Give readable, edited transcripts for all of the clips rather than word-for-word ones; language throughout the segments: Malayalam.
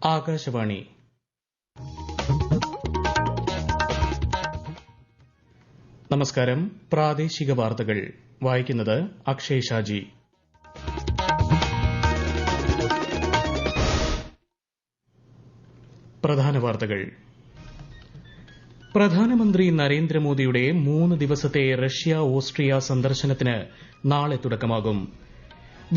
ആകാശവാണി. നമസ്കാരം. പ്രാദേശിക വാർത്തകൾ വായിക്കുന്നത് അക്ഷയ് ഷാജി. പ്രധാന വാർത്തകൾ. പ്രധാനമന്ത്രി നരേന്ദ്രമോദിയുടെ 3 ദിവസത്തെ റഷ്യ ഓസ്ട്രിയ സന്ദർശനത്തിന് നാളെ തുടക്കമാകും.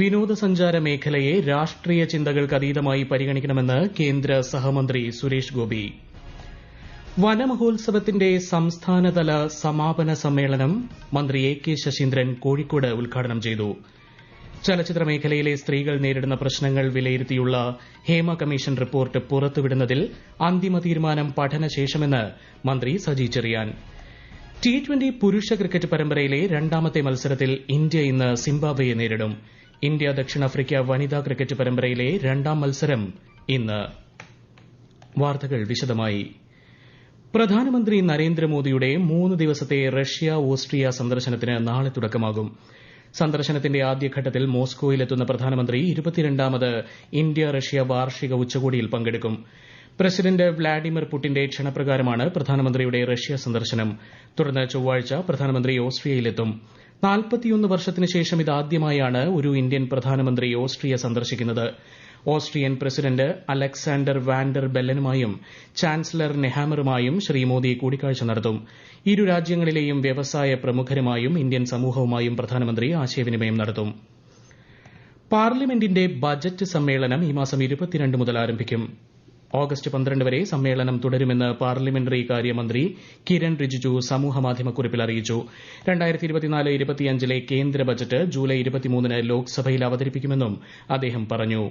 വിനോദസഞ്ചാര മേഖലയെ രാഷ്ട്രീയ ചിന്തകൾക്കതീതമായി പരിഗണിക്കണമെന്ന് കേന്ദ്ര സഹമന്ത്രി സുരേഷ് ഗോപി. വനമഹോത്സവത്തിന്റെ സംസ്ഥാനതല സമാപന സമ്മേളനം മന്ത്രി എ കെ ശശീന്ദ്രൻ കോഴിക്കോട് ഉദ്ഘാടനം ചെയ്തു. ചലച്ചിത്ര മേഖലയിലെ സ്ത്രീകൾ നേരിടുന്ന പ്രശ്നങ്ങൾ വിലയിരുത്തിയുള്ള ഹേമ കമ്മീഷൻ റിപ്പോർട്ട് പുറത്തുവിടുന്നതിൽ അന്തിമ തീരുമാനം പഠനശേഷമെന്ന് മന്ത്രി സജി ചെറിയാൻ. T20 പുരുഷ ക്രിക്കറ്റ് പരമ്പരയിലെ രണ്ടാമത്തെ മത്സരത്തിൽ ഇന്ത്യ ഇന്ന് സിംബാബ്വെയെ നേരിടും. ഇന്ത്യ ദക്ഷിണാഫ്രിക്ക വനിതാ ക്രിക്കറ്റ് പരമ്പരയിലെ രണ്ടാം മത്സരം ഇന്ന്. വാർത്തകൾ വിശദമായി. പ്രധാനമന്ത്രി നരേന്ദ്രമോദിയുടെ 3 ദിവസത്തെ റഷ്യ ഓസ്ട്രിയ സന്ദർശനത്തിന് നാളെ തുടക്കമാകും. സന്ദർശനത്തിന്റെ ആദ്യഘട്ടത്തിൽ മോസ്കോയിലെത്തുന്ന പ്രധാനമന്ത്രി 22ാമത് ഇന്ത്യ റഷ്യ വാർഷിക ഉച്ചകോടിയിൽ പങ്കെടുക്കും. പ്രസിഡന്റ് വ്ളാഡിമിർ പുടിന്റെ ക്ഷണപ്രകാരമാണ് പ്രധാനമന്ത്രിയുടെ റഷ്യ സന്ദർശനം. തുടർന്ന് ചൊവ്വാഴ്ച പ്രധാനമന്ത്രി ഓസ്ട്രിയയിലെത്തും. 41 വർഷത്തിന് ശേഷം ഇതാദ്യമായാണ് ഒരു ഇന്ത്യൻ പ്രധാനമന്ത്രി ഓസ്ട്രിയ സന്ദർശിക്കുന്നത്. ഓസ്ട്രിയൻ പ്രസിഡന്റ് അലക്സാണ്ടർ വാൻഡർ ബെല്ലനുമായും ചാൻസലർ നെഹാമറുമായും ശ്രീ മോദി കൂടിക്കാഴ്ച നടത്തും. ഇരു രാജ്യങ്ങളിലെയും വ്യവസായ പ്രമുഖരുമായും ഇന്ത്യൻ സമൂഹവുമായും പ്രധാനമന്ത്രി ആശയവിനിമയം നടത്തും. പാർലമെന്റിന്റെ ബജറ്റ് സമ്മേളനം ഈ മാസം 22 മുതൽ ആരംഭിക്കും. ഓഗസ്റ്റ് 12 വരെ സമ്മേളനം തുടരുമെന്ന് പാർലമെന്ററി കാര്യമന്ത്രി കിരൺ റിജിജു സമൂഹമാധ്യമക്കുറിപ്പിൽ അറിയിച്ചു. 2024-25 കേന്ദ്ര ബജറ്റ് ജൂലൈ 23 ലോക്സഭയിൽ അവതരിപ്പിക്കുമെന്നും അദ്ദേഹം പറഞ്ഞു.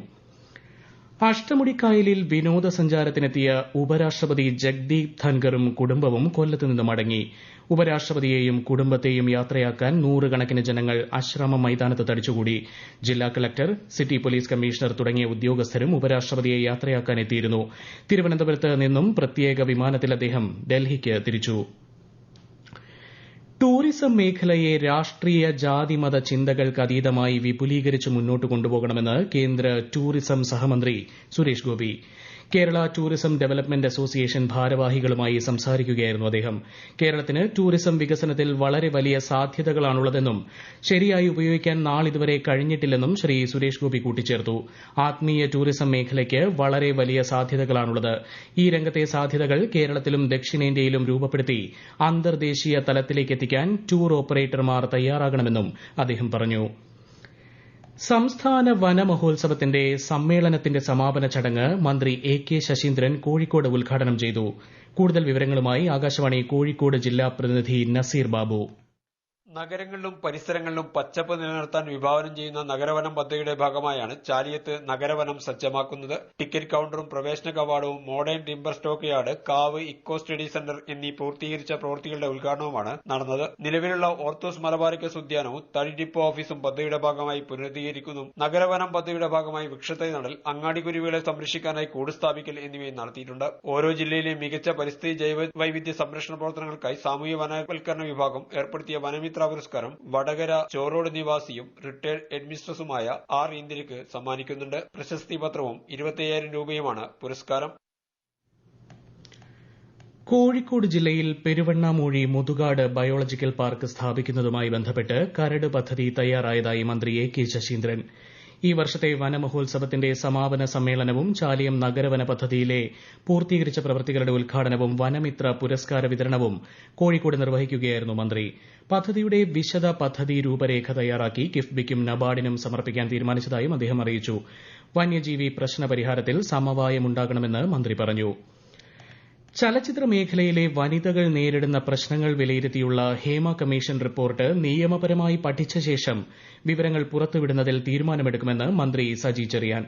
അഷ്ടമുടിക്കായലിൽ വിനോദസഞ്ചാരത്തിനെത്തിയ ഉപരാഷ്ട്രപതി ജഗ്ദീപ് ധൻഖറും കുടുംബവും കൊല്ലത്ത് നിന്ന് മടങ്ങി. ഉപരാഷ്ട്രപതിയെയും കുടുംബത്തെയും യാത്രയാക്കാൻ നൂറുകണക്കിന് ജനങ്ങൾ ആശ്രമം മൈതാനത്ത് തടിച്ചുകൂടി. ജില്ലാ കളക്ടർ, സിറ്റി പോലീസ് കമ്മീഷണർ തുടങ്ങിയ ഉദ്യോഗസ്ഥരും ഉപരാഷ്ട്രപതിയെ യാത്രയാക്കാൻ എത്തിയിരുന്നു. തിരുവനന്തപുരത്ത് നിന്നും പ്രത്യേക വിമാനത്തിൽ അദ്ദേഹം ഡൽഹിക്ക് തിരിച്ചു. ടൂറിസം മേഖലയെ രാഷ്ട്രീയ ജാതിമത ചിന്തകൾക്കതീതമായി വിപുലീകരിച്ച് മുന്നോട്ട് കൊണ്ടുപോകണമെന്ന് കേന്ദ്ര ടൂറിസം സഹമന്ത്രി Suresh Gopi. Kerala tourism development association ഭാരവാഹികളുമായി സംസാരിക്കുകയായിരുന്നു അദ്ദേഹം. കേരളത്തിന് ടൂറിസം വികസനത്തിൽ വളരെ വലിയ സാധ്യതകളാണുള്ളതെന്നും ശരിയായി ഉപയോഗിക്കാൻ നാളിതുവരെ കഴിഞ്ഞിട്ടില്ലെന്നും ശ്രീ സുരേഷ് ഗോപി കൂട്ടിച്ചേർത്തു. ആത്മീയ ടൂറിസം മേഖലയ്ക്ക് വളരെ വലിയ സാധ്യതകളാണുള്ളത്. ഈ രംഗത്തെ സാധ്യതകൾ കേരളത്തിലും ദക്ഷിണേന്ത്യയിലും രൂപപ്പെടുത്തി അന്തർദേശീയ തലത്തിലേക്കെത്തിക്കാൻ ടൂർ ഓപ്പറേറ്റർമാർ തയ്യാറാകണമെന്നും അദ്ദേഹം പറഞ്ഞു. സംസ്ഥാന വനമഹോത്സവത്തിന്റെ സമ്മേളനത്തിന്റെ സമാപന ചടങ്ങ് മന്ത്രി എ കെ ശശീന്ദ്രൻ കോഴിക്കോട് ഉദ്ഘാടനം ചെയ്തു. കൂടുതൽ വിവരങ്ങളുമായി ആകാശവാണി കോഴിക്കോട് ജില്ലാ പ്രതിനിധി നസീർ ബാബു. നഗരങ്ങളിലും പരിസരങ്ങളിലും പച്ചപ്പ് നിലനിർത്താൻ വിഭാവനം ചെയ്യുന്ന നഗരവനം പദ്ധതിയുടെ ഭാഗമായാണ് ചാലിയത്ത് നഗരവനം സജ്ജമാക്കുന്നത്. ടിക്കറ്റ് കൌണ്ടറും പ്രവേശന കവാടവും മോഡേൺ ടിമ്പർ സ്റ്റോക്ക് യാർഡ്, കാവ്, ഇക്കോ സ്റ്റഡി സെന്റർ എന്നീ പൂർത്തീകരിച്ച പ്രവൃത്തികളുടെ ഉദ്ഘാടനവുമാണ് നടന്നത്. നിലവിലുള്ള ഓർത്തോസ് മലബാറിക്കസ് ഉദ്യാനവും തടി ഡിപ്പോ ഓഫീസും പദ്ധതിയുടെ ഭാഗമായി പുനരുദ്ധീകരിക്കുന്നു. നഗരവനം പദ്ധതിയുടെ ഭാഗമായി വൃക്ഷത്തൈ നടൽ, അങ്ങാടിക്കുരുവികളെ സംരക്ഷിക്കാനായി കൂട് സ്ഥാപിക്കൽ എന്നിവയും നടത്തിയിട്ടുണ്ട്. ഓരോ ജില്ലയിലെയും മികച്ച പരിസ്ഥിതി ജൈവ വൈവിധ്യ സംരക്ഷണ പ്രവർത്തനങ്ങൾക്കായി സാമൂഹ്യ വനവൽക്കരണ വിഭാഗം ഏർപ്പെടുത്തിയ വനമിത്ര പുരസ്കാരം വടകര ചോറോഡ് നിവാസിയും റിട്ടയർഡ് ഹെഡ്മിസ്ട്രസുമായ ആർ ഇന്ദിരയ്ക്ക് സമ്മാനിക്കുന്നുണ്ട്. പ്രശസ്തി പത്രവും 25,000 രൂപയുമാണ് പുരസ്കാരം. കോഴിക്കോട് ജില്ലയിൽ പെരുവണ്ണാമൂഴി മുതുകാട് ബയോളജിക്കൽ പാർക്ക് സ്ഥാപിക്കുന്നതുമായി ബന്ധപ്പെട്ട് കരട് പദ്ധതി തയ്യാറായതായി മന്ത്രി എ കെ ശശീന്ദ്രൻ. ഈ വർഷത്തെ വനമഹോത്സവത്തിന്റെ സമാപന സമ്മേളനവും ചാലിയം നഗരവന പദ്ധതിയിലെ പൂർത്തീകരിച്ച പ്രവൃത്തികളുടെ ഉദ്ഘാടനവും വനമിത്ര പുരസ്കാര വിതരണവും കോഴിക്കോട് നിർവഹിക്കുകയായിരുന്നു മന്ത്രി. പദ്ധതിയുടെ വിശദ പദ്ധതി രൂപരേഖ തയ്യാറാക്കി കിഫ്ബിക്കും നബാർഡിനും സമർപ്പിക്കാൻ തീരുമാനിച്ചതായും അദ്ദേഹം അറിയിച്ചു. വന്യജീവി പ്രശ്ന പരിഹാരത്തിൽ സമവായമുണ്ടാകണമെന്ന് മന്ത്രി പറഞ്ഞു. ചലച്ചിത്ര മേഖലയിലെ വനിതകൾ നേരിടുന്ന പ്രശ്നങ്ങൾ വിലയിരുത്തിയുള്ള ഹേമ കമ്മീഷൻ റിപ്പോർട്ട് നിയമപരമായി പഠിച്ച ശേഷം വിവരങ്ങൾ പുറത്തുവിടുന്നതിൽ തീരുമാനമെടുക്കുമെന്ന് മന്ത്രി സജി ചെറിയാൻ.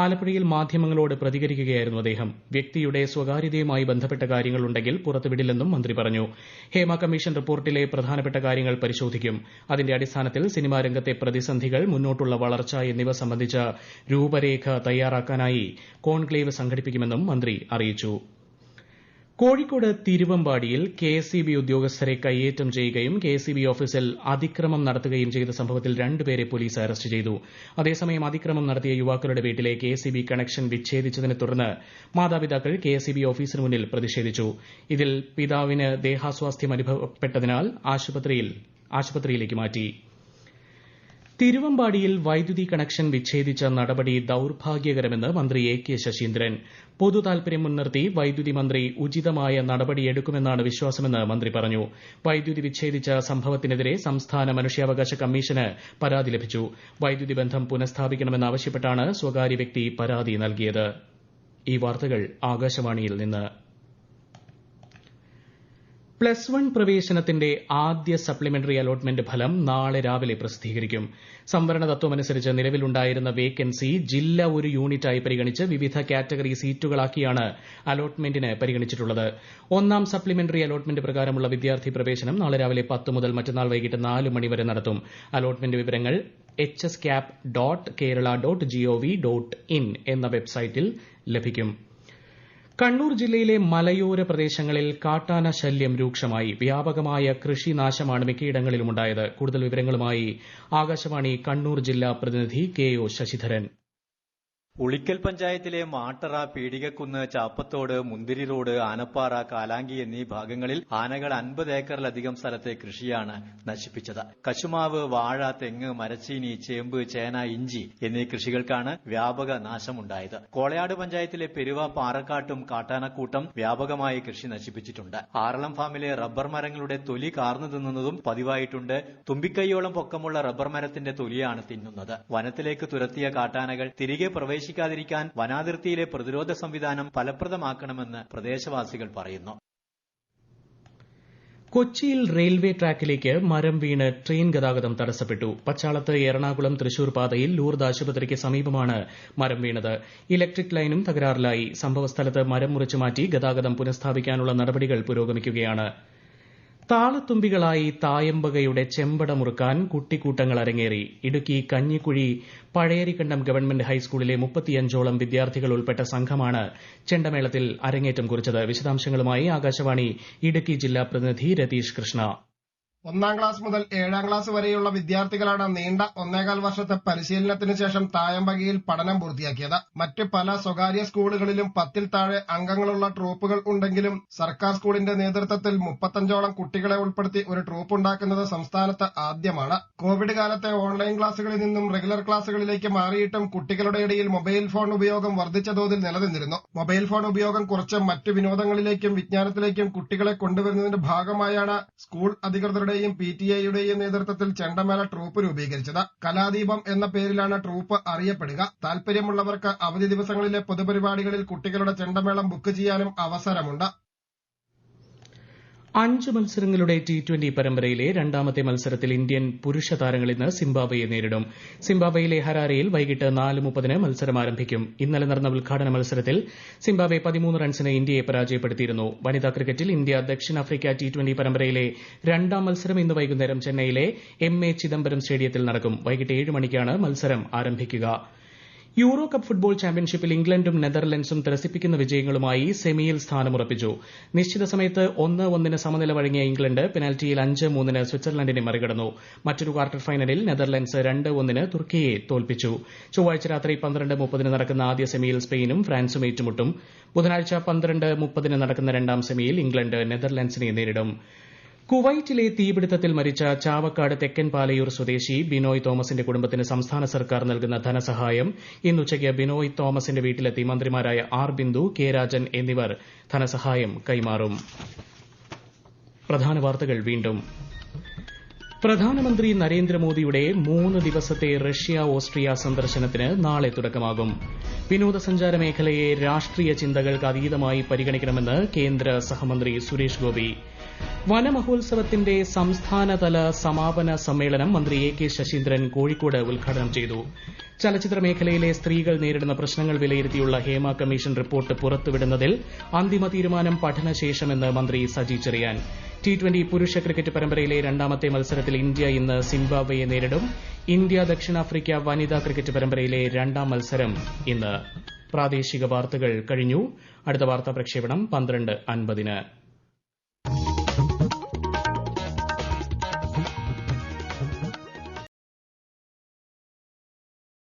ആലപ്പുഴയിൽ മാധ്യമങ്ങളോട് പ്രതികരിക്കുകയായിരുന്നു അദ്ദേഹം. വ്യക്തിയുടെ സ്വകാര്യതയുമായി ബന്ധപ്പെട്ട കാര്യങ്ങളുണ്ടെങ്കിൽ പുറത്തുവിടില്ലെന്നും മന്ത്രി പറഞ്ഞു. ഹേമ കമ്മീഷൻ റിപ്പോർട്ടിലെ പ്രധാനപ്പെട്ട കാര്യങ്ങൾ പരിശോധിക്കും. അതിന്റെ അടിസ്ഥാനത്തിൽ സിനിമാ രംഗത്തെ പ്രതിസന്ധികൾ, മുന്നോട്ടുള്ള വളർച്ച എന്നിവ സംബന്ധിച്ച രൂപരേഖ തയ്യാറാക്കാനായി കോൺക്ലേവ് സംഘടിപ്പിക്കുമെന്നും മന്ത്രി അറിയിച്ചു. കോഴിക്കോട് തിരുവമ്പാടിയിൽ കെഎസ്ഇബി ഉദ്യോഗസ്ഥരെ കയ്യേറ്റം ചെയ്യുകയും കെഎസ്ഇബി ഓഫീസിൽ അതിക്രമം നടത്തുകയും ചെയ്ത സംഭവത്തിൽ രണ്ടുപേരെ പോലീസ് അറസ്റ്റ് ചെയ്തു. അതേസമയം അതിക്രമം നടത്തിയ യുവാക്കളുടെ വീട്ടിലെ കെഎസ്ഇബി കണക്ഷൻ വിച്ഛേദിച്ചതിനെ തുടർന്ന് മാതാപിതാക്കൾ കെഎസ്ഇബി ഓഫീസിന് മുന്നിൽ പ്രതിഷേധിച്ചു. ഇതിൽ പിതാവിന് ദേഹാസ്വാസ്ഥ്യം അനുഭവപ്പെട്ടതിനാൽ ആശുപത്രിയിലേക്ക് മാറ്റി. തിരുവമ്പാടിയിൽ വൈദ്യുതി കണക്ഷൻ വിച്ഛേദിച്ച നടപടി ദൌർഭാഗ്യകരമെന്ന് മന്ത്രി എ കെ ശശീന്ദ്രൻ. പൊതുതാൽപര്യം മുൻനിർത്തി വൈദ്യുതി മന്ത്രി ഉചിതമായ നടപടിയെടുക്കുമെന്നാണ് വിശ്വാസമെന്ന് മന്ത്രി പറഞ്ഞു. വൈദ്യുതി വിച്ഛേദിച്ച സംഭവത്തിനെതിരെ സംസ്ഥാന മനുഷ്യാവകാശ കമ്മീഷന് പരാതി ലഭിച്ചു. വൈദ്യുതി ബന്ധം പുനഃസ്ഥാപിക്കണമെന്നാവശ്യപ്പെട്ടാണ് സ്വകാര്യ വ്യക്തി പരാതി നൽകിയത്. ഈ വാർത്തകൾ ആകാശവാണിയിൽ നിന്ന്. പ്ലസ് 1 പ്രവേശനത്തിന്റെ ആദ്യ സപ്ലിമെന്ററി അലോട്ട്മെന്റ് ഫലം നാളെ രാവിലെ പ്രസിദ്ധീകരിക്കും. സംവരണ തത്വമനുസരിച്ച് നിലവിലുണ്ടായിരുന്ന വേക്കൻസി ജില്ല ഒരു യൂണിറ്റായി പരിഗണിച്ച് വിവിധ കാറ്റഗറി സീറ്റുകളാക്കിയാണ് അലോട്ട്മെന്റിന് പരിഗണിച്ചിട്ടുള്ളത്. ഒന്നാം സപ്ലിമെന്ററി അലോട്ട്മെന്റ് പ്രകാരമുള്ള വിദ്യാർത്ഥി പ്രവേശനം നാളെ രാവിലെ 10 മുതൽ മറ്റന്നാൾ വൈകിട്ട് 4 മണി വരെ നടത്തും. അലോട്ട്മെന്റ് വിവരങ്ങൾ hscap.kerala.gov.in എന്ന വെബ്സൈറ്റിൽ ലഭിക്കും. കണ്ണൂർ ജില്ലയിലെ മലയോര പ്രദേശങ്ങളിൽ കാട്ടാന ശല്യം രൂക്ഷമായി. വ്യാപകമായ കൃഷിനാശമാണ് മിക്കയിടങ്ങളിലുമുണ്ടായത്. കൂടുതൽ വിവരങ്ങളുമായി ആകാശവാണി കണ്ണൂർ ജില്ലാ പ്രതിനിധി കെ.ഒ. ശശിധരൻ. ഉളിക്കൽ പഞ്ചായത്തിലെ മാട്ടറ, പീടികക്കുന്ന്, ചാപ്പത്തോട്, മുന്തിരി റോഡ്, ആനപ്പാറ, കാലാങ്കി എന്നീ ഭാഗങ്ങളിൽ ആനകൾ 50 ഏക്കറിലധികം സ്ഥലത്തെ കൃഷിയാണ് നശിപ്പിച്ചത്. കശുമാവ്, വാഴ, തെങ്ങ്, മരച്ചീനി, ചേമ്പ്, ചേന, ഇഞ്ചി എന്നീ കൃഷികൾക്കാണ് വ്യാപക നാശമുണ്ടായത്. കോളയാട് പഞ്ചായത്തിലെ പെരുവ, പാറക്കാട്ടും കാട്ടാനക്കൂട്ടം വ്യാപകമായി കൃഷി നശിപ്പിച്ചിട്ടുണ്ട്. ആറളം ഫാമിലെ റബ്ബർ മരങ്ങളുടെ തൊലി കാർന്നു തിന്നുന്നതും പതിവായിട്ടുണ്ട്. തുമ്പിക്കൈയോളം പൊക്കമുള്ള റബ്ബർ മരത്തിന്റെ തൊലിയാണ് തിന്നുന്നത്. വനത്തിലേക്ക് തുരത്തിയ കാട്ടാനകൾ തിരികെ പ്രവേശിക്കാതിരിക്കാൻ വനാതിർത്തിയിലെ പ്രതിരോധ സംവിധാനം ഫലപ്രദമാക്കണമെന്ന് പ്രദേശവാസികൾ പറയുന്നു. കൊച്ചിയിൽ റെയിൽവേ ട്രാക്കിലേക്ക് മരം വീണ് ട്രെയിൻ ഗതാഗതം തടസ്സപ്പെട്ടു. പച്ചാളത്ത് എറണാകുളം തൃശൂർ പാതയിൽ ലൂർദ് ആശുപത്രിക്ക് സമീപമാണ് മരം വീണത്. ഇലക്ട്രിക് ലൈനും തകരാറിലായി. സംഭവസ്ഥലത്ത് മരം മുറിച്ചു മാറ്റി ഗതാഗതം പുനഃസ്ഥാപിക്കാനുള്ള നടപടികൾ പുരോഗമിക്കുകയാണ്. താളത്തുമ്പികളായി തായമ്പകയുടെ ചെമ്പട മുറുക്കാൻ കുട്ടിക്കൂട്ടങ്ങൾ അരങ്ങേറി. ഇടുക്കി കഞ്ഞിക്കുഴി പഴയരിക്കണ്ടം ഗവൺമെന്റ് ഹൈസ്കൂളിലെ 35ഓളം വിദ്യാർത്ഥികൾ ഉൾപ്പെട്ട സംഘമാണ് ചെണ്ടമേളത്തിൽ അരങ്ങേറ്റം കുറിച്ചത്. വിശദാംശങ്ങളുമായി ആകാശവാണി ഇടുക്കി ജില്ലാ പ്രതിനിധി രതീഷ് കൃഷ്ണ. 1ാം ക്ലാസ് മുതൽ 7ാം ക്ലാസ് വരെയുള്ള വിദ്യാർത്ഥികളാണ് നീണ്ട 1.25 വർഷത്തെ പരിശീലനത്തിന് ശേഷം തായമ്പകയിൽ പഠനം പൂർത്തിയാക്കിയത്. മറ്റ് പല സ്വകാര്യ സ്കൂളുകളിലും 10ൽ താഴെ അംഗങ്ങളുള്ള ട്രൂപ്പുകൾ ഉണ്ടെങ്കിലും സർക്കാർ സ്കൂളിന്റെ നേതൃത്വത്തിൽ 35ഓളം കുട്ടികളെ ഉൾപ്പെടുത്തി ഒരു ട്രൂപ്പ് ഉണ്ടാക്കുന്നത് സംസ്ഥാനത്ത് ആദ്യമാണ്. കോവിഡ് കാലത്തെ ഓൺലൈൻ ക്ലാസുകളിൽ നിന്നും റെഗുലർ ക്ലാസുകളിലേക്ക് മാറിയിട്ടും കുട്ടികളുടെ ഇടയിൽ മൊബൈൽ ഫോൺ ഉപയോഗം വർദ്ധിച്ച തോതിൽ നിലനിന്നിരുന്നു. മൊബൈൽ ഫോൺ ഉപയോഗം കുറച്ച് മറ്റ് വിനോദങ്ങളിലേക്കും വിജ്ഞാനത്തിലേക്കും കുട്ടികളെ കൊണ്ടുവരുന്നതിന്റെ ഭാഗമായാണ് സ്കൂൾ അധികൃതരുടെ PTA-യുടെയും നേതൃത്വത്തിൽ ചെണ്ടമേള ട്രൂപ്പ് രൂപീകരിച്ചത്. കലാദീപം എന്ന പേരിലാണ് ട്രൂപ്പ് അറിയപ്പെടുക. താൽപര്യമുള്ളവർക്ക് അവധി ദിവസങ്ങളിലെ പൊതുപരിപാടികളിൽ കുട്ടികളുടെ ചെണ്ടമേളം ബുക്ക് ചെയ്യാനും അവസരമുണ്ട്. 5 മത്സരങ്ങളുടെ T20 പരമ്പരയിലെ രണ്ടാമത്തെ മത്സരത്തിൽ ഇന്ത്യൻ പുരുഷ താരങ്ങൾ ഇന്ന് സിംബാബ്വെയെ നേരിടും. സിംബാബ്വെയിലെ ഹരാരെയിൽ വൈകിട്ട് 4:30 മത്സരം ആരംഭിക്കും. ഇന്നലെ നടന്ന ഉദ്ഘാടന മത്സരത്തിൽ സിംബാബ്വെ 13 റൺസിന് ഇന്ത്യയെ പരാജയപ്പെടുത്തിയിരുന്നു. വനിതാ ക്രിക്കറ്റിൽ ഇന്ത്യ ദക്ഷിണാഫ്രിക്ക T20 പരമ്പരയിലെ രണ്ടാം മത്സരം ഇന്ന് വൈകുന്നേരം ചെന്നൈയിലെ MA ചിദംബരം സ്റ്റേഡിയത്തിൽ നടക്കും. വൈകിട്ട് 7 മണിക്കാണ് മത്സരം ആരംഭിക്കുക. യൂറോ കപ്പ് ഫുട്ബോൾ ചാമ്പ്യൻഷിപ്പിൽ ഇംഗ്ലണ്ടും നെതർലൻഡ്സും ത്രസിപ്പിക്കുന്ന വിജയങ്ങളുമായി സെമിയിൽ സ്ഥാനമുറപ്പിച്ചു. നിശ്ചിത സമയത്ത് 1-1 സമനില വഴങ്ങിയ ഇംഗ്ലണ്ട് പെനാൽറ്റിയിൽ 5-3 സ്വിറ്റ്സർലൻഡിനെ മറികടന്നു. മറ്റൊരു ക്വാർട്ടർ ഫൈനലിൽ നെതർലൻഡ്സ് 2-1 തുർക്കിയെ തോൽപ്പിച്ചു. ചൊവ്വാഴ്ച രാത്രി 12:30 നടക്കുന്ന ആദ്യ സെമിയിൽ സ്പെയിനും ഫ്രാൻസും ഏറ്റുമുട്ടും. ബുധനാഴ്ച 12:30 നടക്കുന്ന രണ്ടാം സെമിയിൽ ഇംഗ്ലണ്ട് നെതർലൻഡ്സിനെ നേരിടും. കുവൈറ്റിലെ തീപിടുത്തത്തിൽ മരിച്ച ചാവക്കാട് തെക്കൻ പാലയൂർ സ്വദേശി ബിനോയ് തോമസിന്റെ കുടുംബത്തിന് സംസ്ഥാന സർക്കാർ നൽകുന്ന ധനസഹായം ഇന്നുച്ചയ്ക്ക് ബിനോയ് തോമസിന്റെ വീട്ടിലെത്തി മന്ത്രിമാരായ ആർ ബിന്ദു, കെ രാജൻ എന്നിവർ ധനസഹായം കൈമാറും. പ്രധാന വാർത്തകൾ വീണ്ടും. പ്രധാനമന്ത്രി നരേന്ദ്രമോദിയുടെ 3 ദിവസത്തെ റഷ്യ ഓസ്ട്രിയ സന്ദർശനത്തിന് നാളെ തുടക്കമാകും. വിനോദസഞ്ചാര മേഖലയെ രാഷ്ട്രീയ ചിന്തകൾക്ക് അതീതമായി പരിഗണിക്കണമെന്ന് കേന്ദ്ര സഹമന്ത്രി സുരേഷ് ഗോപി. വനമഹോത്സവത്തിന്റെ സംസ്ഥാനതല സമാപന സമ്മേളനം മന്ത്രി എ കെ ശശീന്ദ്രൻ കോഴിക്കോട് ഉദ്ഘാടനം ചെയ്തു. ചലച്ചിത്ര മേഖലയിലെ സ്ത്രീകൾ നേരിടുന്ന പ്രശ്നങ്ങൾ വിലയിരുത്തിയുള്ള ഹേമ കമ്മീഷൻ റിപ്പോർട്ട് പുറത്തുവിടുന്നതിൽ അന്തിമ തീരുമാനം പഠനശേഷമെന്ന് മന്ത്രി സജി ചെറിയാൻ. T20 പുരുഷ ക്രിക്കറ്റ് പരമ്പരയിലെ രണ്ടാമത്തെ മത്സരത്തിൽ ഇന്ത്യ ഇന്ന് സിംബാബ്വെയെ നേരിടും. ഇന്ത്യ ദക്ഷിണാഫ്രിക്ക വനിതാ ക്രിക്കറ്റ് പരമ്പരയിലെ രണ്ടാം മത്സരം ഇന്ന്. പ്രാദേശിക വാർത്തകൾ കഴിഞ്ഞു. അടുത്ത വാർത്താ പ്രക്ഷേപണം 12:50-ന്.